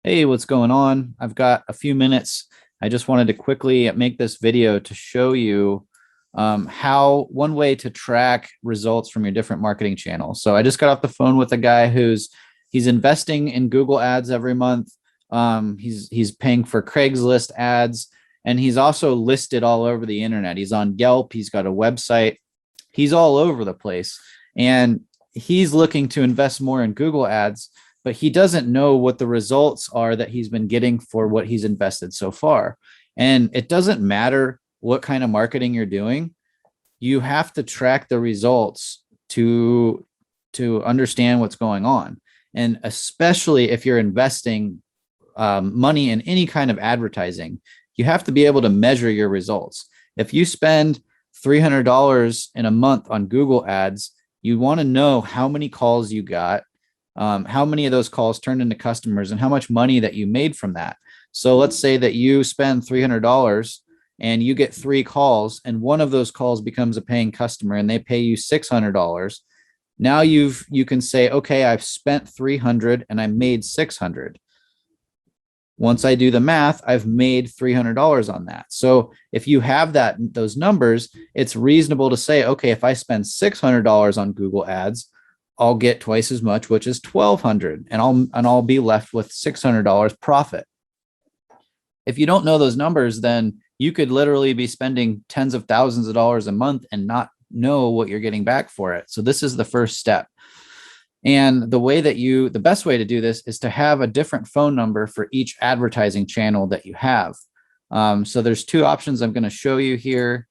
Hey, what's going on? I've got a few minutes. I just wanted to quickly make this video to show you how one way to track results from your different marketing channels. So I just got off the phone with a guy he's investing in Google ads every month. He's paying for Craigslist ads, and he's also listed all over the internet. He's on Yelp. He's got a website. He's all over the place, and he's looking to invest more in Google ads, but he doesn't know what the results are that he's been getting for what he's invested so far. And it doesn't matter what kind of marketing you're doing. You have to track the results to understand what's going on. And especially if you're investing money in any kind of advertising, you have to be able to measure your results. If you spend $300 in a month on Google ads, you want to know how many calls you got, how many of those calls turned into customers, and how much money that you made from that. So let's say that you spend $300 and you get 3 calls, and one of those calls becomes a paying customer and they pay you $600. Now you can say, okay, I've spent 300 and I made 600. Once I do the math, I've made $300 on that. So if you have those numbers, it's reasonable to say, okay, if I spend $600 on Google ads, I'll get twice as much, which is $1,200, and I'll be left with $600 profit. If you don't know those numbers, then you could literally be spending tens of thousands of dollars a month and not know what you're getting back for it. So this is the first step. And the best way to do this is to have a different phone number for each advertising channel that you have. So there's 2 options I'm going to show you here.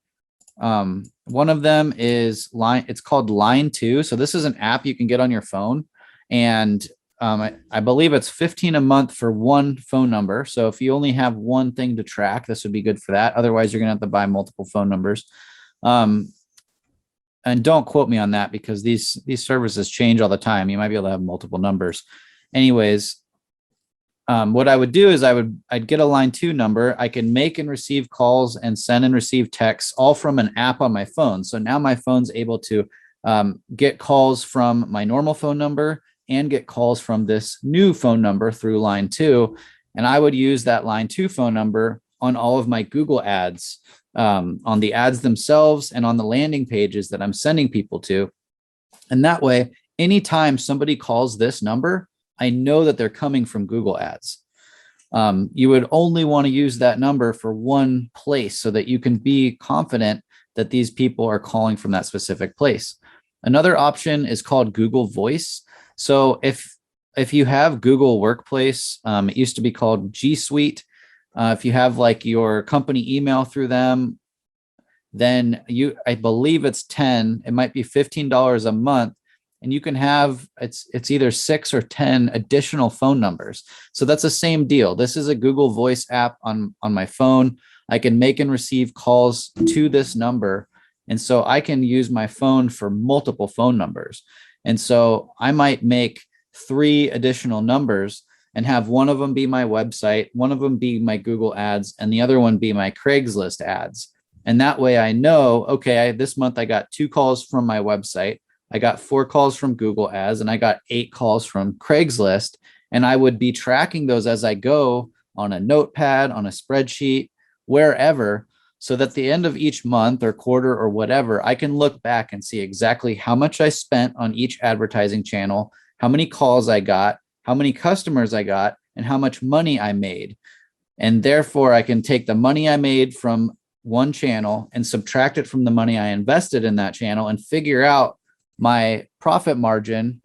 One of them is it's called Line 2. So this is an app you can get on your phone, and I believe it's $15 a month for one phone number. So if you only have one thing to track, this would be good for that. Otherwise, you're gonna have to buy multiple phone numbers. And don't quote me on that, because these services change all the time. You might be able to have multiple numbers. Anyways, what I would do is I'd get a Line 2 number. I can make and receive calls and send and receive texts all from an app on my phone. So now my phone's able to get calls from my normal phone number and get calls from this new phone number through Line 2. And I would use that Line 2 phone number on all of my Google ads, on the ads themselves and on the landing pages that I'm sending people to. And that way, anytime somebody calls this number, I know that they're coming from Google ads. You would only want to use that number for one place so that you can be confident that these people are calling from that specific place. Another option is called Google Voice. So if you have Google Workplace, it used to be called G Suite. If you have like your company email through them, then I believe it's 10, it might be $15 a month. And you can have, it's either 6 or 10 additional phone numbers. So that's the same deal. This is a Google Voice app on my phone. I can make and receive calls to this number. And so I can use my phone for multiple phone numbers. And so I might make 3 additional numbers and have one of them be my website, one of them be my Google ads, and the other one be my Craigslist ads. And that way I know, okay, this month I got 2 calls from my website, I got 4 calls from Google ads, and I got 8 calls from Craigslist. And I would be tracking those as I go on a notepad, on a spreadsheet, wherever, so that at the end of each month or quarter or whatever, I can look back and see exactly how much I spent on each advertising channel, how many calls I got, how many customers I got, and how much money I made. And therefore, I can take the money I made from one channel and subtract it from the money I invested in that channel and figure out my profit margin,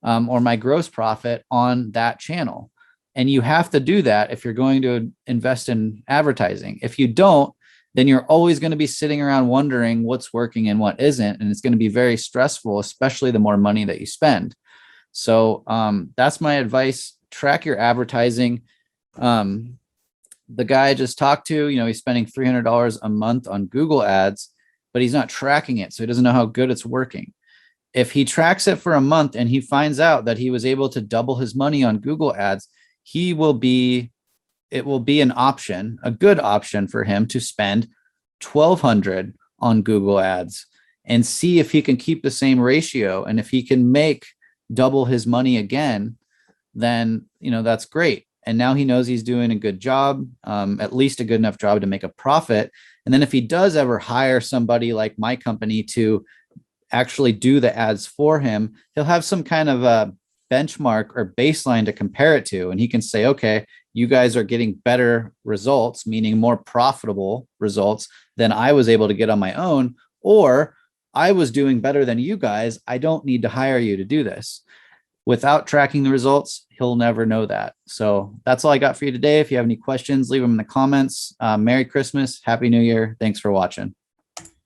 or my gross profit on that channel. And you have to do that if you're going to invest in advertising. If you don't, then you're always going to be sitting around wondering what's working and what isn't. And it's going to be very stressful, especially the more money that you spend. So that's my advice. Track your advertising. The guy I just talked to, he's spending $300 a month on Google ads, but he's not tracking it. So he doesn't know how good it's working. If he tracks it for a month and he finds out that he was able to double his money on Google ads, it will be an option, a good option for him to spend $1,200 on Google ads and see if he can keep the same ratio. And if he can make double his money again, then, that's great. and now he knows he's doing a good job, at least a good enough job to make a profit. And then if he does ever hire somebody like my company to actually do the ads for him, he'll have some kind of a benchmark or baseline to compare it to. And he can say, okay, you guys are getting better results, meaning more profitable results than I was able to get on my own, or I was doing better than you guys. I don't need to hire you to do this. Without tracking the results, he'll never know that. So that's all I got for you today. If you have any questions, leave them in the comments. Merry Christmas. Happy New Year. Thanks for watching.